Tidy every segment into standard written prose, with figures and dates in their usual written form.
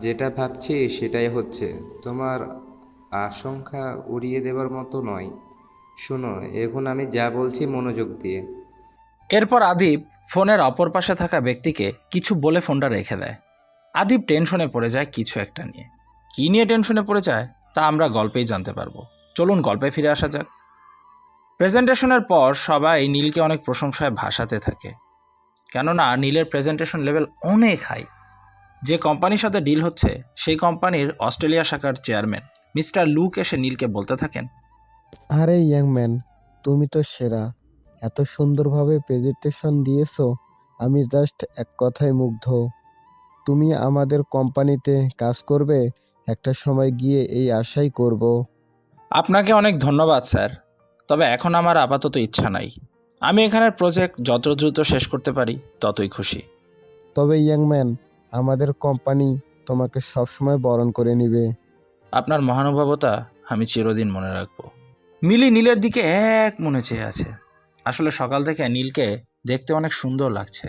যেটা ভাবছি সেটাই হচ্ছে। তোমার আশঙ্কা উড়িয়ে দেবার মতো নয়। শোনো, এখন আমি যা বলছি মনোযোগ দিয়ে। এরপর আদিব ফোনের অপর পাশে থাকা ব্যক্তিকে কিছু বলে ফোনটা রেখে দেয়। আদিব টেনশনে পড়ে যায় কিছু একটা নিয়ে। কী নিয়ে টেনশনে পড়ে যায় তা আমরা গল্পেই জানতে পারবো। চলুন গল্পে ফিরে আসা যাক। প্রেজেন্টেশনের পর সবাই নীলকে অনেক প্রশংসায় ভাসাতে থাকে, কেননা নীলের প্রেজেন্টেশন লেভেল অনেক হাই। যে কোম্পানির সাথে ডিল হচ্ছে সেই কোম্পানির অস্ট্রেলিয়া শাখার চেয়ারম্যান মিস্টার লুক এসে নীলকে বলতে থাকেন, আরে ইয়াং ম্যান, তুমি তো সেরা। এত সুন্দরভাবে প্রেজেন্টেশন দিয়েছো, আমি জাস্ট এক কথায় মুগ্ধ। তুমি আমাদের কোম্পানিতে কাজ করবে? একটা সময় গিয়ে এই আশাই করব। আপনাকে অনেক ধন্যবাদ স্যার, তবে এখন আমার আপাতত ইচ্ছা নাই। আমি এখানের প্রজেক্ট যত দ্রুত শেষ করতে পারি ততই খুশি। তবে ইয়াং ম্যান, আমাদের কোম্পানি তোমাকে সবসময় বরণ করে নিবে। আপনার মহানুভবতা আমি চিরদিন মনে রাখব। মিলি নীলের দিকে এক মনে চেয়ে আছে। আসলে সকাল থেকে নীলকে দেখতে অনেক সুন্দর লাগছে।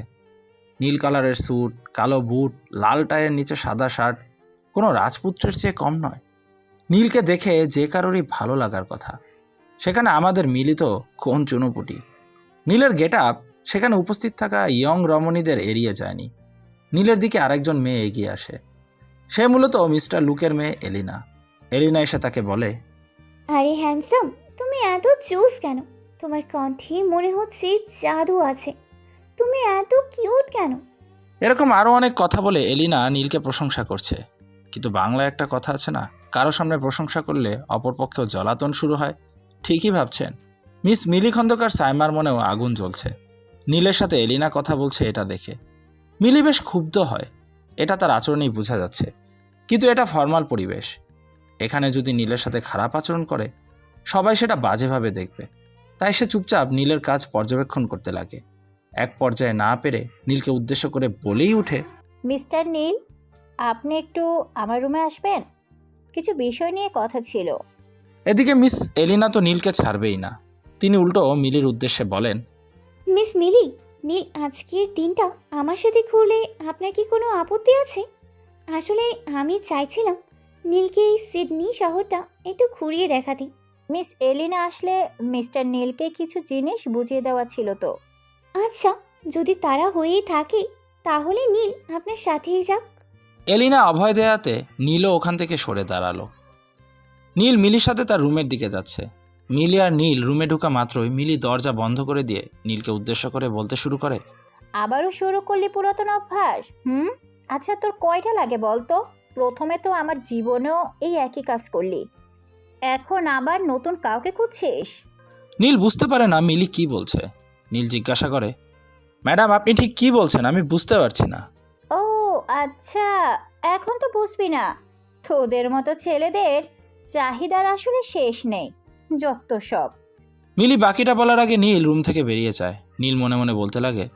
নীল কালারের স্যুট, কালো বুট, লাল টাইয়ের নিচে সাদা শার্ট, কোনো রাজপুত্রের চেয়ে কম নয়। নীলকে দেখে যে কারোরই ভালো লাগার কথা। সেখানে আমাদের মিলি তো কোন চুনোপুটি। নীলের গেট আপ সেখানে উপস্থিত থাকা ইয়ং রমণীদের এড়িয়ে যায়নি। নীলের দিকে আরেকজন মেয়ে এগিয়ে আসে। সে মূলত মিস্টার লুকের মেয়ে এলিনা। এলিনা এসে তাকে বলে, আরে হ্যান্ডসাম, তুমি এত চুজ কেন? তোমার কণ্ঠে মনে হচ্ছে জাদু আছে। তুমি এত কিউট কেন? এরকম আরও অনেক কথা বলে এলিনা নীলকে প্রশংসা করছে। কিন্তু বাংলায় একটা কথা আছে না, কারো সামনে প্রশংসা করলে অপরপক্ষেও জ্বলাতন শুরু হয়। ঠিকই ভাবছেন। মিস মিলি খন্দকার সাইমার মনেও আগুন জ্বলছে নীলের সাথে এলিনা কথা বলছে এটা দেখে। মিলি বেশ ক্ষুব্ধ হয়, এটা তার আচরণেই বোঝা যাচ্ছে। কিন্তু এটা ফর্মাল পরিবেশ। এখানে যদি নীলের সাথে খারাপ আচরণ করে সবাই সেটা বাজেভাবে দেখবে। তাই সে চুপচাপ নীলের কাজ পর্যবেক্ষণ করতে লাগে। এক পর্যায়ে না পেরে নীলকে উদ্দেশ্য করে বলেই উঠে, মিস্টার নীল, আপনি একটু আমার রুমে আসবেন? কিছু বিষয় নিয়ে কথা ছিল। এদিকে মিস এলিনা তো নীলকে ছাড়বেই না। তিনি উল্টো মিলির উদ্দেশ্যে বলেন, মিস মিলি, নীল আজকের দিনটা আমার সাথে ঘুরলে আপনার কি কোনো আপত্তি আছে? আসলে আমি চাইছিলাম নীলকে এই সিডনি শহরটা একটু ঘুরিয়ে দেখাতে। মিস এলিনা আসলে মিস্টার নীলকে কিছু জিনিস বুঝিয়ে দেওয়া ছিল তো। আচ্ছা, যদি তারা হয়েই থাকে তাহলে নীল আপনার সাথেই যাক। এলিনা অভয় দেয়াতে নীলও ওখান থেকে সরে দাঁড়ালো। নীল মিলির সাথে তার রুমের দিকে যাচ্ছে। মিলি আর নীল রুমে ঢোকা মাত্রই মিলি দরজা বন্ধ করে দিয়ে নীলকে উদ্দেশ্য করে বলতে শুরু করে, আবারও শুরু করলি পুরাতন অভ্যাস? আচ্ছা, তোর কয়টা লাগে বলতো? প্রথমে তো আমার জীবনেও এই একই কাজ করলি, এখন আবার নতুন কাউকে খুঁজছিস? নীল বুঝতে পারে না মিলি কি বলছে। নীল জিজ্ঞাসা করে, ম্যাডাম আপনি ঠিক কি বলছেন, আমি বুঝতে পারছি না। ও আচ্ছা, এখন তো বুঝবি না। তোদের মতো ছেলেদের চাহিদার আসলে শেষ নেই, যত সব। মিলি বাকিটা বলার আগে নীল রুম থেকে বেরিয়ে যায়। নীল মনে মনে বলতে লাগে,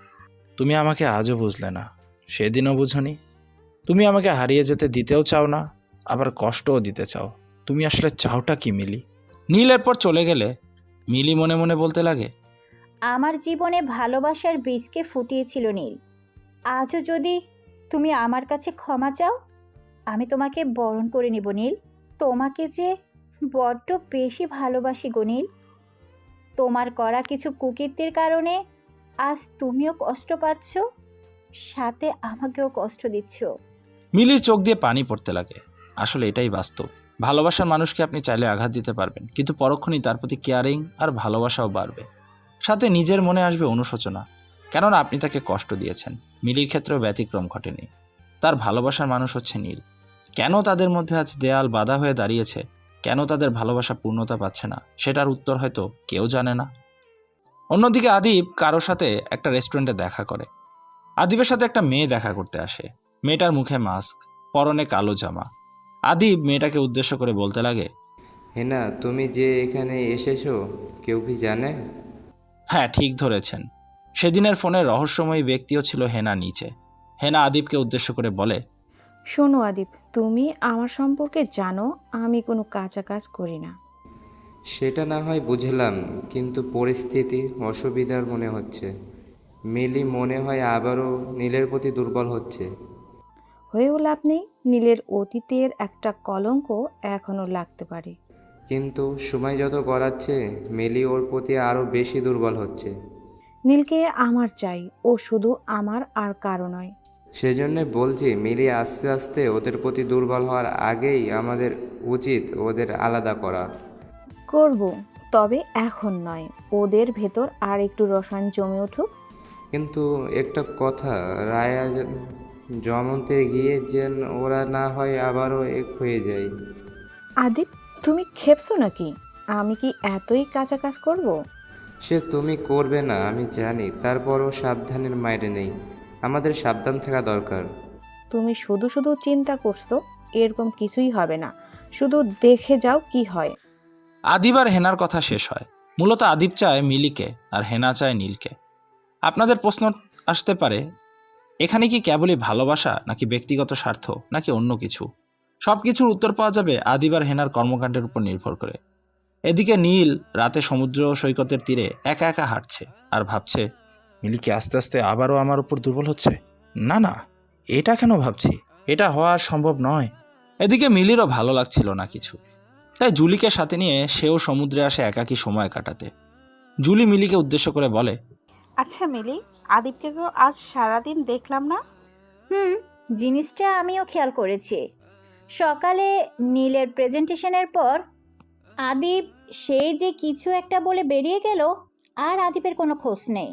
তুমি আমাকে আজও বুঝলে না, সেদিনও বুঝনি। তুমি আমাকে হারিয়ে যেতে দিতেও চাও না, আবার কষ্টও দিতে চাও। তুমি আসলে চাওটা কি মিলি? নীল এরপর চলে গেলে মিলি মনে মনে বলতে লাগে, আমার জীবনে ভালোবাসার বীজকে ফুটিয়েছিল নীল। আজও যদি তুমি আমার কাছে ক্ষমা চাও, আমি তোমাকে বরণ করে নিব নীল। তোমাকে যে বড্ড বেশি ভালোবাসি গো নীল। তোমার করা কিছু কুকীর্তির কারণে আজ তুমিও কষ্ট পাচ্ছ, সাথে আমাকেও কষ্ট দিচ্ছ। মিলির চোখ দিয়ে পানি পড়তে লাগে। আসলে এটাই বাস্তব। ভালোবাসার মানুষকে আপনি চাইলে আঘাত দিতে পারবেন, কিন্তু পরক্ষণেই তার প্রতি কেয়ারিং আর ভালোবাসাও বাড়বে। সাথে নিজের মনে আসবে অনুশোচনা, কেননা আপনি তাকে কষ্ট দিয়েছেন। মিলির ক্ষেত্রেও ব্যতিক্রম ঘটেনি। তার ভালোবাসার মানুষ হচ্ছে নীল। কেন তাদের মধ্যে আজ দেয়াল বাধা হয়ে দাঁড়িয়েছে, কেন তাদের ভালোবাসা পূর্ণতা পাচ্ছে না, সেটার উত্তর হয়তো কেউ জানে না। অন্যদিকে আদিব কারোর সাথে একটা রেস্টুরেন্টে দেখা করে। আদিবের সাথে একটা মেয়ে দেখা করতে আসে। মেয়েটার মুখে মাস্ক, পরনে কালো জামা। আদিব মেয়েটাকে উদ্দেশ্য করে বলতে লাগে, হেনা, তুমি যে এখানে এসেছো কেউ কি জানে? হ্যাঁ ঠিক ধরেছেন। সেদিনের ফোনের রহস্যময়ী ব্যক্তিও ছিল হেনা নিচে। হেনা আদিবকে উদ্দেশ্য করে বলে, শোনো আদিপ, তুমি আমার সম্পর্কে জানো আমি কোনো কাঁচা কাজ করি না। সেটা না হয় বুঝলাম, কিন্তু পরিস্থিতি অসুবিধার মনে হচ্ছে। মিলি মনে হয় আবারও নীলের প্রতি দুর্বল হচ্ছে। হয়েও লাভ নেই। নীলের অতীতের একটা কলঙ্ক এখনো লাগতে পারে। কিন্তু সময় যত গড়াচ্ছে মিলি ওর প্রতি আরও বেশি দুর্বল হচ্ছে। নীলকে আমার চাই, ও শুধু আমার আর কারো নয়। সেজন্য বলছি মিলি আস্তে আস্তে ওদের প্রতি দুর্বল হওয়ার আগেই আমাদের উচিত ওদের আলাদা করা। করব, তবে এখন নয়। ওদের ভেতর আর একটু রসায়ন জমে উঠুক। কিন্তু একটা কথা, রায়া জমতে গিয়ে যেন ওরা না হয় আবারও এক হয়ে যায়। আদিপ, তুমি খেপছো নাকি? আমি কি এতই কাঁচা কাজ করব? সে তুমি করবে না আমি জানি, তারপরও সাবধানের মাইরে নেই। আমাদের সাবধান থাকা দরকার। তুমি শুধু শুধু চিন্তা করছো। এরকম কিছুই হবে না, শুধু দেখে যাও কি হয়। আদিব আর হেনার কথা শেষ হয়। মূলত আদিব চায় মিলিকে আর হেনা চায় নীলকে। আপনাদের প্রশ্ন আসতে পারে, এখানে কি কেবলই ভালোবাসা, নাকি ব্যক্তিগত স্বার্থ, নাকি অন্য কিছু? সব কিছুর উত্তর পাওয়া যাবে আদিব আর হেনার কর্মকাণ্ডের উপর নির্ভর করে। এদিকে নীল রাতে সমুদ্র সৈকতের তীরে একা একা হাঁটছে আর ভাবছে, মিলি কি আস্তে আস্তে আবারও আমার উপর দুর্বল হচ্ছে? না না, এটা কেন ভাবছি? এটা হওয়া সম্ভব নয়। এদিকে মিলিরও ভালো লাগছিল না কিছু, তাই জুলিকে সাথে নিয়ে সেও সমুদ্রে আসে একাকী সময় কাটাতে। জুলি মিলিকে উদ্দেশ্য করে বলে, আচ্ছা মিলি, আদিবকে তো আজ সারাদিন দেখলাম না। জিনিসটা আমিও খেয়াল করেছি। সকালে নীলের প্রেজেন্টেশনের পর আদিব সেই যে কিছু একটা বলে বেরিয়ে গেল, আর আদিবের কোনো খোঁজ নেই।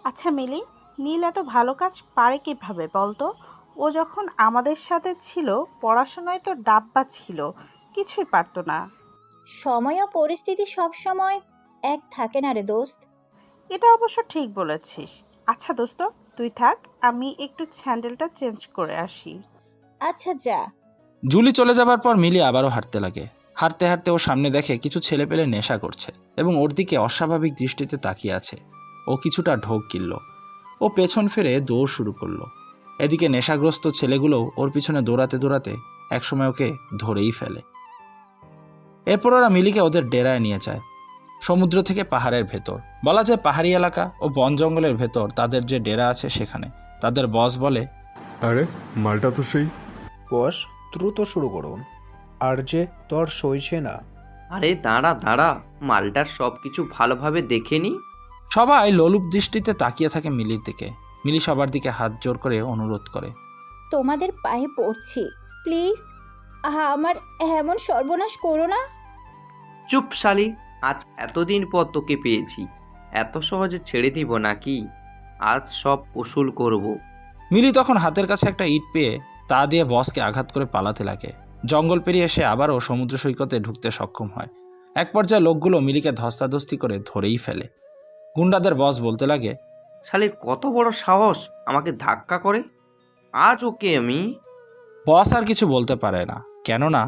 আচ্ছা মিলি, নীল এত ভালো কাজ পারে কিভাবে বলতো? ও যখন আমাদের সাথে ছিল পড়াশোনায় তো ডাব্বা ছিল, কিছুই পারতো না। সময় ও পরিস্থিতি সব সময় এক থাকে না রে দোস্ত। এটা অবশ্য ঠিক বলেছিস। আচ্ছা দোস্ত, তুই থাক, আমি একটু স্যান্ডেলটা চেঞ্জ করে আসি। আচ্ছা যা। জুলি চলে যাবার পর মিলি আবারও হাঁটতে লাগে। হাঁটতে হাঁটতে ও সামনে দেখে কিছু ছেলেপেলে নেশা করছে এবং ওর দিকে অস্বাভাবিক দৃষ্টিতে তাকিয়ে আছে। ও কিছুটা ঢোক গিলল। ও পেছন ফিরে দৌড় শুরু করলো। এদিকে নেশাগ্রস্ত ছেলেগুলোও ওর পিছনে দৌড়াতে দৌড়াতে একসময় ওকে ধরেই ফেলে। এরপর ওরা মিলিকে ওদের ডেরায় নিয়ে যায়, সমুদ্র থেকে পাহাড়ের ভেতর। বলা যায় পাহাড়ি এলাকা ও বন জঙ্গলের ভেতর তাদের যে ডেরা আছে সেখানে। তাদের বস বলে, আরে মালটা তো সেই। বস, দ্রুত শুরু করুন, আর যে তোর সইছে না। আরে দাঁড়া দাঁড়া, মালটার সব কিছু ভালোভাবে দেখে নি। সবাই লোলুপ দৃষ্টিতে তাকিয়ে থাকে মিলির দিকে। মিলি সবার দিকে হাত জোর করে অনুরোধ করে, তোমাদের পায়ে পড়ছি, প্লিজ আমার এমন সর্বনাশ করো না। চুপ শালি, আজ এতদিন পর তোকে পেয়েছি, এত সহজে ছেড়ে দিব নাকি? আজ সব উসুল করব। মিলি তখন হাতের কাছে একটা ইট পেয়ে তা দিয়ে বসকে আঘাত করে পালাতে লাগে। জঙ্গল পেরিয়ে এসে আবারও সমুদ্র সৈকতে ঢুকতে সক্ষম হয়। এক পর্যায়ে লোকগুলো মিলিকে ধস্তাধস্তি করে ধরেই ফেলে। গুন্ডাদের বস বলতে লাগে, শালির কত বড় সাহস আমাকে ধাক্কা করে, আজ ওকে আমি। বস আর কিছু বলতে পারে না, কেননা